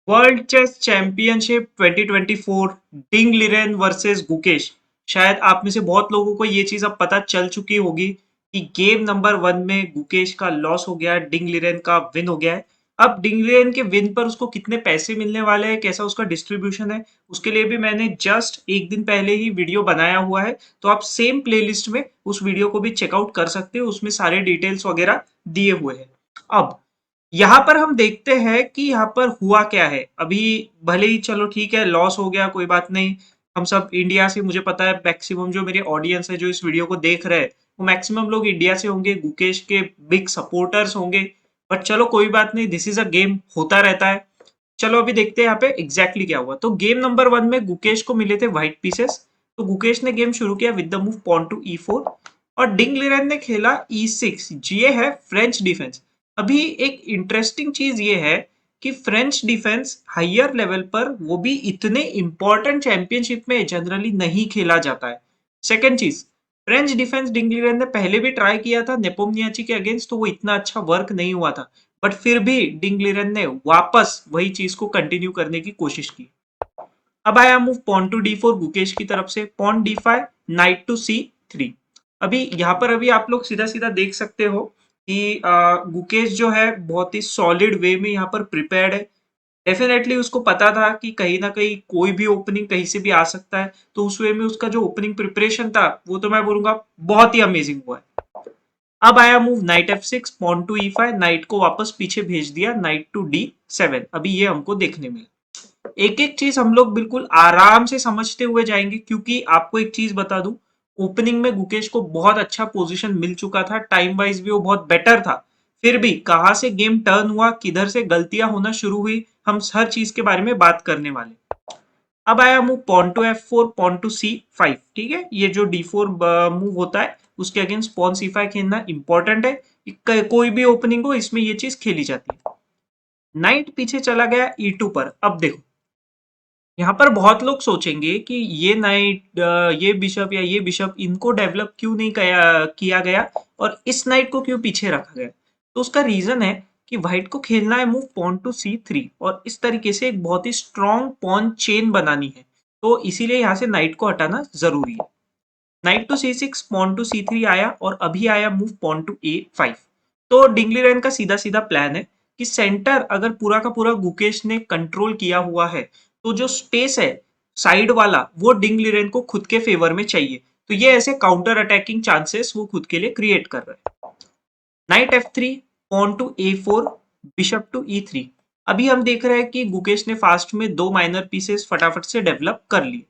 World chess championship 2024 डिंग लिरेन versus Gukesh. शायद आप में से बहुत लोगों को ये चीज अब पता चल चुकी होगी कि गेम नंबर 1 में गुकेश का लॉस हो गया है, डिंग लिरेन का विन हो गया है। अब डिंग लिरेन के विन पर उसको कितने पैसे मिलने वाले हैं, कैसा उसका डिस्ट्रीब्यूशन है, उसके लिए भी मैंने जस्ट एक दिन पहले ही वीडियो बनाया हुआ है। तो आप सेम प्लेलिस्ट में उस वीडियो को भी चेकआउट कर सकते हो, उसमें सारे डिटेल्स वगैरह दिए हुए हैं। अब यहाँ पर हम देखते हैं कि यहाँ पर हुआ क्या है। अभी भले ही चलो ठीक है, लॉस हो गया, कोई बात नहीं। हम सब इंडिया से, मुझे पता है मैक्सिमम जो मेरे ऑडियंस है जो इस वीडियो को देख रहे हैं, वो मैक्सिमम लोग इंडिया से होंगे, गुकेश के बिग सपोर्टर्स होंगे। बट चलो कोई बात नहीं, दिस इज अ गेम, होता रहता है। चलो अभी देखते हैं यहाँ पे एग्जैक्टली क्या हुआ। तो गेम नंबर 1 में गुकेश को मिले थे व्हाइट पीसेस। तो गुकेश ने गेम शुरू किया with the move pawn to E4 और डिंग लिरेन ने खेला E6। ये है फ्रेंच डिफेंस। अभी एक इंटरेस्टिंग चीज ये है कि फ्रेंच डिफेंस हायर लेवल पर, वो भी इतने इंपॉर्टेंट चैंपियनशिप में जनरली नहीं खेला जाता है। सेकेंड चीज, फ्रेंच डिफेंस डिंगलिरन ने पहले भी ट्राई किया था नेपोमनियाची के अगेंस्ट, तो वो इतना अच्छा वर्क नहीं हुआ था। बट फिर भी डिंगलिरन ने वापस वही चीज को कंटिन्यू करने की कोशिश की। अब आया move pawn to D4 Gukesh की तरफ से, pawn D5, night to C3। अभी यहाँ पर अभी आप लोग सीधा सीधा देख सकते हो कि गुकेश जो है बहुत ही सॉलिड वे में यहाँ पर प्रिपेयर्ड है। डेफिनेटली उसको पता था कि कहीं ना कहीं कोई भी ओपनिंग कहीं से भी आ सकता है, तो उस वे में उसका जो ओपनिंग प्रिपरेशन था वो तो मैं बोलूंगा बहुत ही अमेजिंग हुआ है। अब आया move knight F6, pawn to E5, knight को वापस पीछे भेज दिया, नाइट टू D7। अभी ये हमको देखने मिला। एक एक चीज हम लोग बिल्कुल आराम से समझते हुए जाएंगे, क्योंकि आपको एक चीज बता दूं, ओपनिंग में गुकेश को बहुत अच्छा पोजीशन मिल चुका था, टाइम वाइज भी वो बहुत बेटर था। फिर भी कहां से गेम टर्न हुआ, किधर से गलतियां होना शुरू हुई, हम हर चीज के बारे में बात करने वाले। अब आया move pawn to F4, pawn to C5। ठीक है, ये जो D4 मूव होता है उसके अगेंस्ट पॉन C5 खेलना इंपॉर्टेंट है। कोई भी ओपनिंग हो इसमें ये चीज खेली जाती है। नाइट पीछे चला गया E2 पर। अब देखो, यहाँ पर बहुत लोग सोचेंगे कि ये नाइट, ये बिशप या ये बिशप, इनको डेवलप क्यों नहीं किया गया और इस नाइट को क्यों पीछे रखा गया। तो उसका रीजन है कि व्हाइट को खेलना है मूव पॉन टू C3 और इस तरीके से एक बहुत ही स्ट्रॉन्ग पॉन चेन बनानी है। तो इसीलिए यहाँ से नाइट को हटाना जरूरी है। Night to C6, pawn to C3 आया और अभी आया मूव पॉन टू A5। तो डिंगलीरैन का सीधा सीधा प्लान है कि सेंटर अगर पूरा का पूरा गुकेश ने कंट्रोल किया हुआ है, तो जो स्पेस है साइड वाला वो डिंगलीरैन को खुद के फेवर में चाहिए। तो ये ऐसे काउंटर अटैकिंग चांसेस वो खुद के लिए क्रिएट कर रहे हैं। Knight F3, pawn to A4, bishop to E3। अभी हम देख रहे हैं कि गुकेश ने फास्ट में दो माइनर पीसेस फटाफट से डेवलप कर लिए।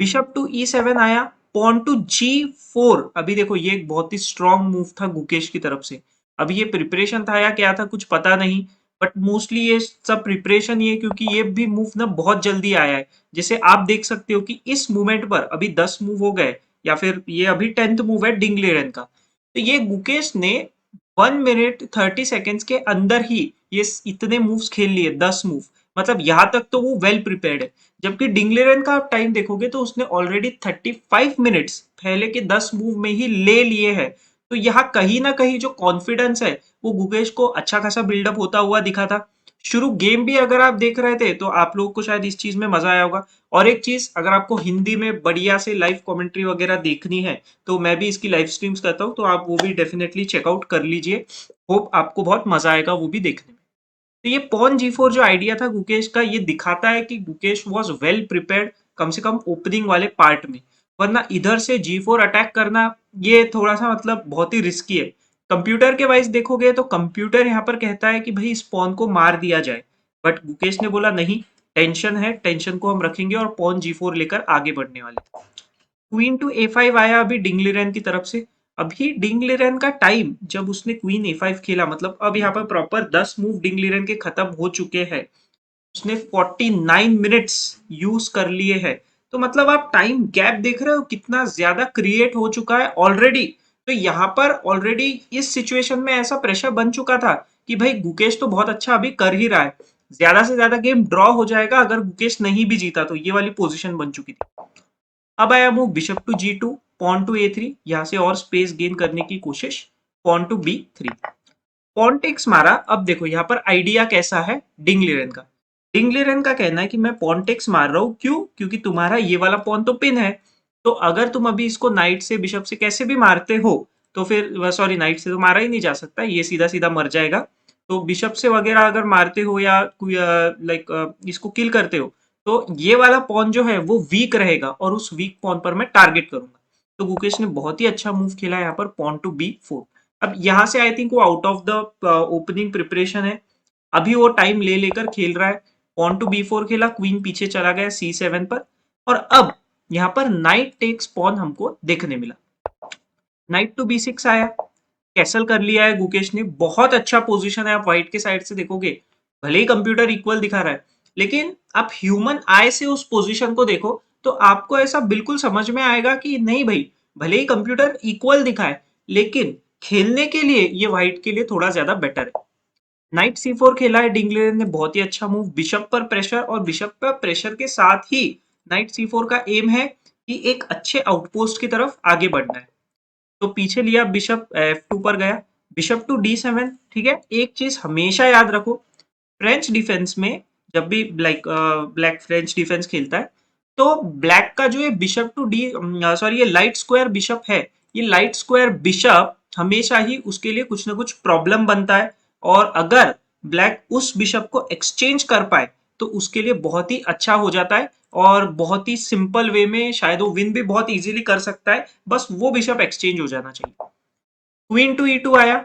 बिशप टू E7 आया, पॉन टू G4। अभी देखो ये एक बहुत ही स्ट्रॉन्ग मूव था गुकेश की तरफ से। अभी ये प्रिपरेशन था या क्या था कुछ पता नहीं, बट मोस्टली ये सब प्रिपरेशन ही है, क्योंकि ये भी मूव ना बहुत जल्दी आया है। जैसे आप देख सकते हो कि इस मूवमेंट पर अभी 10 मूव हो गए, या फिर ये अभी 10th मूव है डिंगलेरन का। तो ये गुकेश ने 1 मिनट 30 सेकेंड्स के अंदर ही ये इतने मूव्स खेल लिए, 10 मूव। मतलब यहाँ तक तो वो वेल प्रिपेयर्ड है। जबकि डिंगलेरन का आप टाइम देखोगे तो उसने ऑलरेडी 35 मिनट्स पहले के 10 मूव में ही ले लिए हैं। तो यहाँ कहीं ना कहीं जो कॉन्फिडेंस है वो गुकेश को अच्छा खासा बिल्डअप होता हुआ दिखा था। शुरू गेम भी अगर आप देख रहे थे तो आप लोगों को शायद इस चीज में मजा आया होगा। और एक चीज, अगर आपको हिंदी में बढ़िया से लाइव कमेंट्री वगैरह देखनी है तो मैं भी इसकी लाइव स्ट्रीम्स करता हूँ, तो आप वो भी डेफिनेटली चेकआउट कर लीजिए। होप आपको बहुत मजा आएगा वो भी देखने में। तो ये पॉन G4 जो आइडिया था गुकेश का, ये दिखाता है कि गुकेश वॉज वेल प्रिपेयर्ड, कम से कम ओपनिंग वाले पार्ट में। वरना इधर से G4 अटैक करना ये थोड़ा सा मतलब बहुत ही रिस्की है। कंप्यूटर के वाइज देखोगे तो कंप्यूटर यहाँ पर कहता है कि भाई इस पॉन को मार दिया जाए, बट गुकेश ने बोला नहीं, टेंशन है, टेंशन को हम रखेंगे और पॉन G4 लेकर आगे बढ़ने वाले। क्वीन टू A5 आया अभी डिंगलिरन की तरफ से। अभी डिंगलिरन का टाइम जब उसने क्वीन A5 खेला, मतलब अब यहाँ पर प्रॉपर 10 मूव डिंगलिरन के खत्म हो चुके हैं। उसने 49 मिनट्स यूज कर लिए हैं। तो मतलब आप टाइम गैप देख रहे हो कितना ज्यादा क्रिएट हो चुका है ऑलरेडी। तो यहाँ पर ऑलरेडी इस सिचुएशन में ऐसा प्रेशर बन चुका था कि भाई गुकेश तो बहुत अच्छा अभी कर ही रहा है, ज्यादा से ज्यादा गेम ड्रॉ हो जाएगा अगर गुकेश नहीं भी जीता, तो ये वाली पोजीशन बन चुकी थी। अब आया move bishop to G2, pawn to A3। यहां से और स्पेस गेन करने की कोशिश, pawn to B3। Pawn takes मारा। अब देखो यहाँ पर आइडिया कैसा है डिंगलिरन का। डिंगलिरन का कहना है कि मैं पॉन टेक्स मार रहा हूँ, क्यों? क्योंकि तुम्हारा ये वाला पॉन तो पिन है, तो अगर तुम अभी इसको नाइट से बिशप से कैसे भी मारते हो, तो फिर सॉरी, नाइट से तो मारा ही नहीं जा सकता, ये सीधा सीधा मर जाएगा। तो बिशप से वगैरह अगर मारते हो या कोई लाइक इसको किल करते हो, तो ये वाला पॉन जो है वो वीक रहेगा और उस वीक पॉन पर मैं टारगेट करूंगा। तो गुकेश ने बहुत ही अच्छा मूव खेला है यहाँ पर, पॉन टू बी4। अब यहाँ से आई थिंक वो out of the opening preparation है, अभी वो टाइम ले लेकर खेल रहा है। पॉन टू बी4 खेला, क्वीन पीछे चला गया सी7 पर, और अब यहाँ पर नाइट टेक्स पॉन हमको देखने मिला। नाइट टू बी6 आया, कैसल कर लिया है गुकेश ने, बहुत अच्छा पोजीशन है। आप व्हाइट के साइड से देखोगे, भले ही कंप्यूटर इक्वल दिखा रहा है, लेकिन आप ह्यूमन आई से उस पोजीशन को देखो तो आपको ऐसा बिल्कुल समझ में आएगा कि नहीं भाई, भले ही कंप्यूटर इक्वल दिखाए, लेकिन खेलने के लिए ये व्हाइट के लिए थोड़ा ज्यादा बेटर है। नाइट सी4 खेला है डिंगलेर ने, बहुत ही अच्छा मूव, बिशप पर प्रेशर, और बिशप पर प्रेशर के साथ ही नाइट सी4 का एम है कि एक अच्छे आउटपोस्ट की तरफ आगे बढ़ना है। तो पीछे लिया, बिशप F2 पर गया, बिशप टू D7। ठीक है, एक चीज हमेशा याद रखो, फ्रेंच डिफेंस में जब भी ब्लैक फ्रेंच डिफेंस खेलता है, तो ब्लैक का जो ये बिशप टू डी सॉरी ये लाइट स्क्वायर बिशप है, ये लाइट स्क्वायर बिशप हमेशा ही उसके लिए कुछ ना कुछ प्रॉब्लम बनता है, और अगर ब्लैक उस बिशप को एक्सचेंज कर पाए तो उसके लिए बहुत ही अच्छा हो जाता है, और बहुत ही सिंपल वे में शायद वो विन भी बहुत इजीली कर सकता है, बस वो बिशप एक्सचेंज हो जाना चाहिए। क्वीन टू ई2 आया,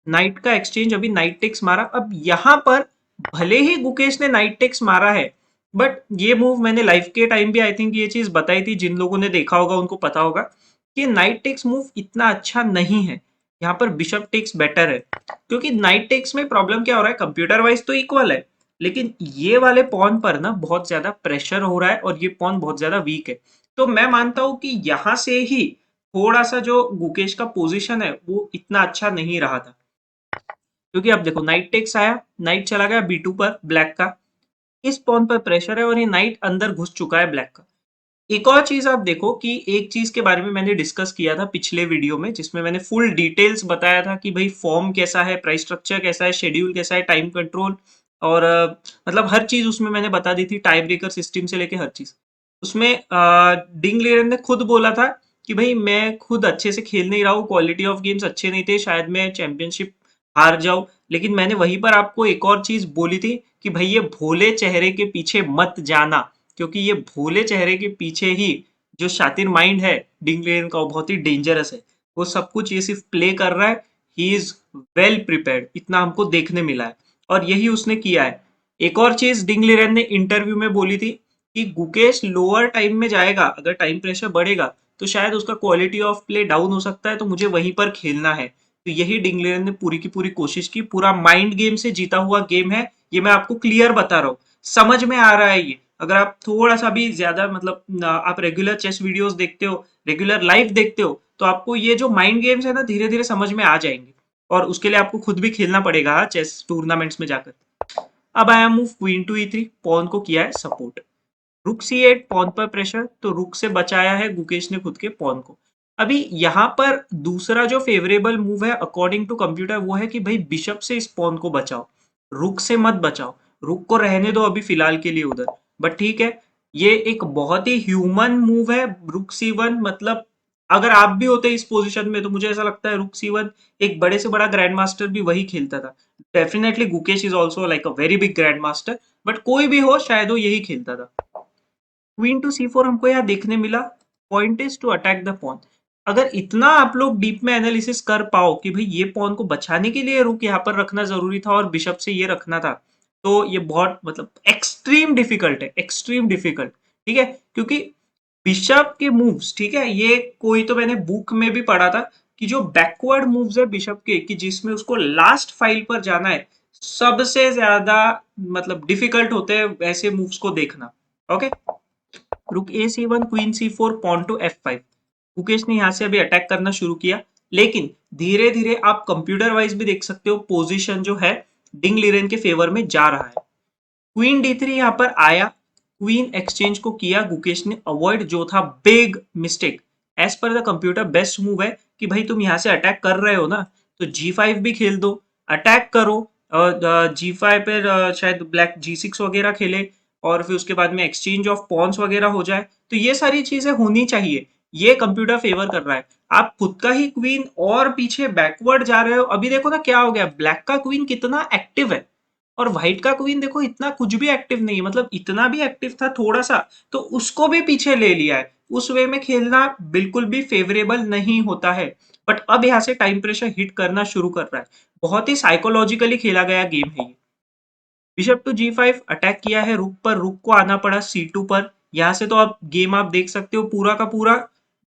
नाइट का एक्सचेंज, अभी नाइट टेक्स मारा। अब यहां पर भले ही गुकेश ने नाइट टेक्स मारा है, बट ये मूव मैंने लाइव के टाइम भी आई थिंक ये चीज बताई थी, जिन लोगों ने देखा होगा उनको पता होगा कि नाइट टेक्स मूव इतना अच्छा नहीं है, यहाँ पर बिशप टेक्स बेटर है। क्योंकि नाइट टेक्स में प्रॉब्लम क्या हो रहा है, कंप्यूटर वाइज तो इक्वल है, लेकिन ये वाले पॉन पर ना बहुत ज्यादा प्रेशर हो रहा है और ये पॉन बहुत ज्यादा वीक है। तो मैं मानता हूं कि यहां से ही थोड़ा सा जो गुकेश का पोजीशन है वो इतना अच्छा नहीं रहा था। क्योंकि अब देखो, नाइट टेक्स आया, नाइट चला गया बी2 पर ब्लैक का, इस पॉन पर प्रेशर है और ये नाइट अंदर घुस चुका है ब्लैक का। एक और चीज आप देखो कि एक चीज के बारे में मैंने डिस्कस किया था पिछले वीडियो में, जिसमें मैंने फुल डिटेल्स बताया था कि भाई फॉर्म कैसा है, प्राइस स्ट्रक्चर कैसा है, शेड्यूल कैसा है, टाइम कंट्रोल, और मतलब हर चीज उसमें मैंने बता दी थी, टाई ब्रेकर सिस्टम से लेके हर चीज। उसमें डिंग लेरन ने खुद बोला था कि भाई मैं खुद अच्छे से खेल नहीं रहा हूँ, क्वालिटी ऑफ गेम्स अच्छे नहीं थे, शायद मैं चैंपियनशिप हार जाऊं। लेकिन मैंने वहीं पर आपको एक और चीज बोली थी कि भाई ये भोले चेहरे के पीछे मत जाना, क्योंकि ये भोले चेहरे के पीछे ही जो शातिर माइंड है डिंगलेन का, वो बहुत ही डेंजरस है। वो सब कुछ ये सिर्फ प्ले कर रहा है, ही इज वेल प्रिपेयर्ड, इतना हमको देखने मिला है, और यही उसने किया है। एक और चीज डिंगलेरन ने इंटरव्यू में बोली थी कि गुकेश लोअर टाइम में जाएगा, अगर टाइम प्रेशर बढ़ेगा तो शायद उसका क्वालिटी ऑफ प्ले डाउन हो सकता है, तो मुझे वहीं पर खेलना है। तो यही डिंगलेरन ने पूरी की पूरी कोशिश की, पूरा माइंड गेम से जीता हुआ गेम है ये, मैं आपको क्लियर बता रहा हूँ, समझ में आ रहा है ये। अगर आप थोड़ा सा भी ज्यादा मतलब आप रेगुलर चेस वीडियोस देखते हो, रेगुलर लाइव देखते हो, तो आपको ये जो माइंड गेम्स है ना धीरे धीरे समझ में आ जाएंगे, और उसके लिए आपको खुद भी खेलना पड़ेगा चेस टूर्नामेंट्स में जाकर। अब आया मूव क्वीन टू ई3, पॉन को किया है सपोर्ट, रुक C8, पॉन पर प्रेशर, तो रुक से बचाया है गुकेश ने खुद के पॉन को। अभी यहाँ पर दूसरा जो फेवरेबल मूव है अकॉर्डिंग टू कंप्यूटर, वो है कि भाई बिशप से इस पॉन को बचाओ, रुक से मत बचाओ, रुक को रहने दो अभी फिलहाल के लिए उधर। बट ठीक है, ये एक बहुत ही ह्यूमन मूव है, रुक C1, मतलब अगर आप भी होते इस पोजीशन में तो मुझे ऐसा लगता है रुक C1 एक बड़े से बड़ा ग्रैंड मास्टर भी वही खेलता था। Definitely Gukesh is also like a very big grand master, but कोई भी हो शायद वो यही खेलता था। क्वीन टू C4 हमको यहाँ देखने मिला, point is to attack the pawn. अगर इतना आप लोग डीप में एनालिसिस कर पाओ कि भाई ये पॉन को बचाने के लिए रुक यहाँ पर रखना जरूरी था और बिशप से ये रखना था, तो ये बहुत मतलब एक्सट्रीम डिफिकल्ट है, एक्सट्रीम डिफिकल्ट। ठीक है, क्योंकि बिशप के मूव्स, ठीक है, ये कोई तो मैंने बुक में भी पढ़ा था कि जो बैकवर्ड मूव्स है बिशप के, कि जिसमें उसको लास्ट फाइल पर जाना है, सबसे ज्यादा मतलब डिफिकल्ट होते हैं ऐसे मूव्स को देखना। ओके, रुक A C1, queen C4, pawn to F5। Mukesh ने यहां से अभी अटैक करना शुरू किया, लेकिन धीरे धीरे आप कंप्यूटर वाइज भी देख सकते हो पोजीशन जो है डिंग लिरेन के फेवर में जा रहा है। क्वीन D3 यहाँ पर आया, क्वीन एक्सचेंज को किया गुकेश ने अवॉइड, जो था बिग मिस्टेक। एज पर द कंप्यूटर बेस्ट मूव है कि भाई तुम यहाँ से अटैक कर रहे हो ना, तो G5 भी खेल दो, अटैक करो, G5 पर शायद ब्लैक G6 वगैरह खेले और फिर उसके बाद में एक्सचेंज ऑफ पॉन्स वगैरह हो जाए, तो ये सारी चीजें होनी चाहिए। ये कंप्यूटर फेवर कर रहा है। आप खुद का ही क्वीन और पीछे बैकवर्ड जा रहे हो। अभी देखो ना क्या हो गया, ब्लैक का क्वीन कितना एक्टिव है और व्हाइट का क्वीन देखो इतना कुछ भी एक्टिव नहीं है, मतलब इतना भी एक्टिव था थोड़ा सा, तो उसको भी पीछे ले लिया है। उस वे में खेलना बिल्कुल भी फेवरेबल नहीं होता है। बट अब यहाँ से टाइम प्रेशर हिट करना शुरू कर रहा है। बहुत ही साइकोलॉजिकली खेला गया गेम है ये। बिशप टू G5 अटैक किया है रुक पर, रुक को आना पड़ा C2 पर। यहाँ से तो आप गेम आप देख सकते हो पूरा का पूरा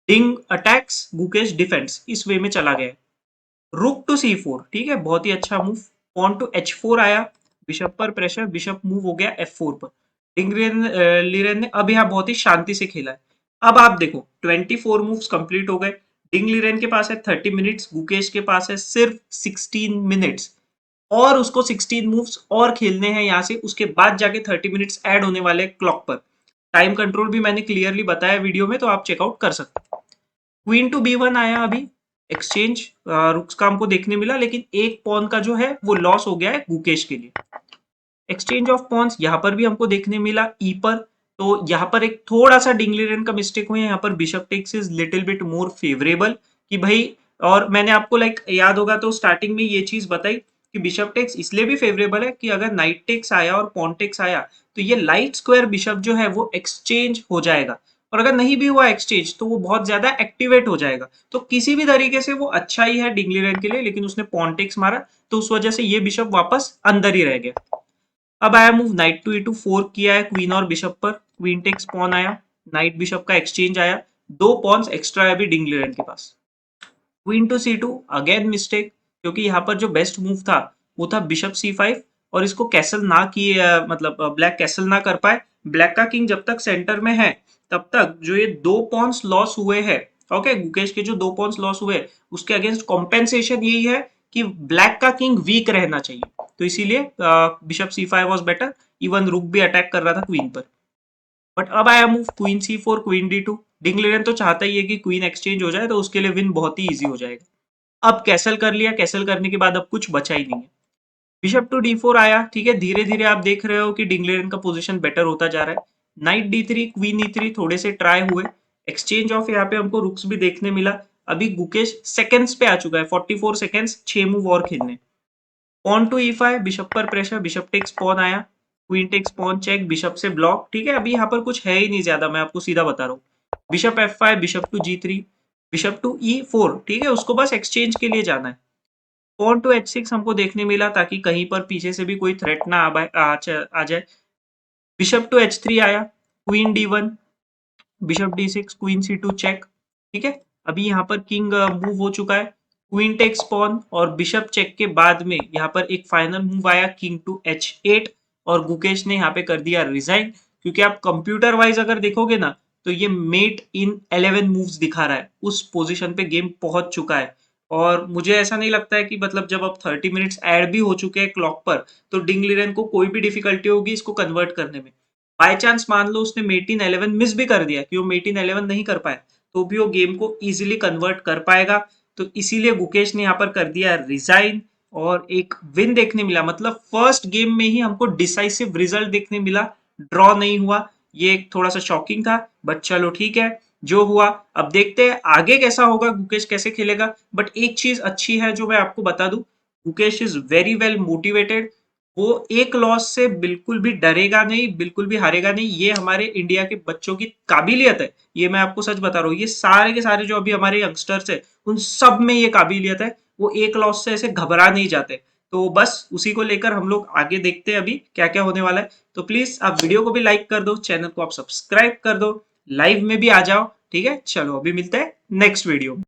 डिंग अटैक्स गुकेश डिफेंस इस वे में चला गया। रुक टू C4, ठीक है, बहुत ही अच्छा मूव। पॉन टू H4 आया, बिशप पर प्रेशर, बिशप मूव हो गया F4 पर। डिंगरेन लिरेन ने अब यहाँ बहुत ही शांति से खेला है। अब आप देखो 24 मूव्स कंप्लीट हो गए। डिंग लिरेन के पास है 30 मिनट्स, गुकेश के पास है सिर्फ 16 मिनट्स, और उसको 16 मूव्स और खेलने हैं यहाँ से, उसके बाद जाके 30 मिनट्स ऐड होने वाले क्लॉक पर। टाइम कंट्रोल भी मैंने क्लियरली बताया वीडियो में, तो आप चेकआउट कर सकते हो। क्वीन टू B1 आया अभी, एक्सचेंज रुक्स का हमको देखने मिला, लेकिन एक पॉन का जो है वो लॉस हो गया है गुकेश के लिए। एक्सचेंज ऑफ पॉन्स यहाँ पर भी हमको देखने मिला ई पर, तो यहाँ पर एक थोड़ा सा डिंगलिरन का मिस्टेक हुआ है। यहाँ पर bishop takes is little bit more favourable कि भाई, और मैंने आपको लाइक याद होगा तो स्टार्टिंग में ये चीज बताई कि बिशप टेक्स इसलिए भी फेवरेबल है कि अगर नाइट टेक्स आया और पॉन टेक्स आया तो ये लाइट स्क्वायर बिशप जो है वो एक्सचेंज हो जाएगा, और अगर नहीं भी हुआ एक्सचेंज तो वो बहुत ज्यादा एक्टिवेट हो जाएगा। तो किसी भी तरीके से वो अच्छा ही है डिंगलिरन के लिए, लेकिन उसने पॉन टेक्स मारा तो उस वजह से ये बिशप वापस अंदर ही रह गया। अब आया move night to E2 fork किया है क्वीन और बिशप पर, क्वीन टेक्स पॉन आया, नाइट बिशप का एक्सचेंज आया, दो पॉन्स एक्स्ट्रा है अभी डिंगलिरन के पास। Queen to C2 again mistake, क्योंकि यहाँ पर जो बेस्ट मूव था वो था बिशप C5, और इसको कैसल ना किए मतलब ब्लैक कैसल ना कर पाए। ब्लैक का किंग जब तक सेंटर में है तब तक जो ये दो पॉन्स लॉस हुए हैं, ओके, गुकेश के जो दो पॉन्स लॉस हुए उसके अगेंस्ट कॉम्पेंसेशन यही है कि ब्लैक का किंग वीक रहना चाहिए, तो इसीलिए bishop C5 was better. Even रुक भी अटैक कर रहा था क्वीन पर। बट अब आया move queen C4 queen D2। डिंगलिरन तो चाहता ही है कि क्वीन एक्सचेंज हो जाए तो उसके लिए विन बहुत ही इजी हो जाएगा। अब कैसल कर लिया, कैसल करने के बाद अब कुछ बचा ही नहीं है। बिशप टू D4 आया, ठीक है, धीरे धीरे आप देख रहे हो कि डिंगलिरन का पोजीशन बेटर होता जा रहा है। नाइट D3 क्वीन E3 थोड़े से ट्राई हुए, एक्सचेंज ऑफ यहाँ पे हमको रुक्स भी देखने मिला। अभी गुकेश सेकंड्स पे आ चुका है, 44 सेकंड्स, 6 मूव और खेलने। पॉन टू E5, बिशप पर प्रेशर, बिशप टेक्स पॉन आया, queen takes pawn check, bishop से ब्लॉक, ठीक है, अभी यहाँ पर कुछ है ही नहीं ज्यादा, मैं आपको सीधा बता रहा हूँ। Bishop F5, bishop to G3, bishop to E4, ठीक है, उसको बस एक्सचेंज के लिए जाना है। पॉन टू H6 हमको देखने मिला ताकि कहीं पर पीछे से भी कोई थ्रेट ना आ जाए। बिशप टू H3 आया, queen D1, bishop D6, queen C2 check, ठीक है। अभी यहाँ पर किंग मूव हो चुका है, क्वीन टेक्स पॉन और बिशप चेक के बाद में यहाँ पर एक फाइनल मूव आया किंग टू H8, और गुकेश ने यहाँ पे कर दिया रिजाइन, क्योंकि आप कंप्यूटर वाइज अगर देखोगे ना तो ये मेट इन 11 मूव्स दिखा रहा है, उस पोजीशन पे गेम पहुंच चुका है। और मुझे ऐसा नहीं लगता है कि मतलब जब अब 30 मिनट्स ऐड भी हो चुके हैं क्लॉक पर तो डिंगलिरन को कोई भी डिफिकल्टी होगी इसको कन्वर्ट करने में। बाय चांस मान लो उसने मेट इन 11 मिस भी कर दिया कि वो मेट इन 11 नहीं कर पाया, तो भी वो गेम को इजीली कन्वर्ट कर पाएगा। तो इसीलिए गुकेश ने यहाँ पर कर दिया रिजाइन, और एक विन देखने मिला, मतलब फर्स्ट गेम में ही हमको डिसाइसिव रिजल्ट देखने मिला, ड्रॉ नहीं हुआ। ये एक थोड़ा सा शॉकिंग था, बट चलो ठीक है, जो हुआ। अब देखते हैं आगे कैसा होगा, गुकेश कैसे खेलेगा। बट एक चीज अच्छी है जो मैं आपको बता दूं, Gukesh is very well motivated. वो एक लॉस से बिल्कुल भी डरेगा नहीं, बिल्कुल भी हारेगा नहीं। ये हमारे इंडिया के बच्चों की काबिलियत है, ये मैं आपको सच बता रहा हूँ। ये सारे के सारे जो अभी हमारे यंगस्टर्स है उन सब में ये काबिलियत है, वो एक लॉस से ऐसे घबरा नहीं जाते। तो बस उसी को लेकर हम लोग आगे देखते हैं अभी क्या क्या होने वाला है। तो प्लीज आप वीडियो को भी लाइक कर दो, चैनल को आप सब्सक्राइब कर दो, लाइव में भी आ जाओ, ठीक है। चलो अभी मिलते हैं नेक्स्ट वीडियो में।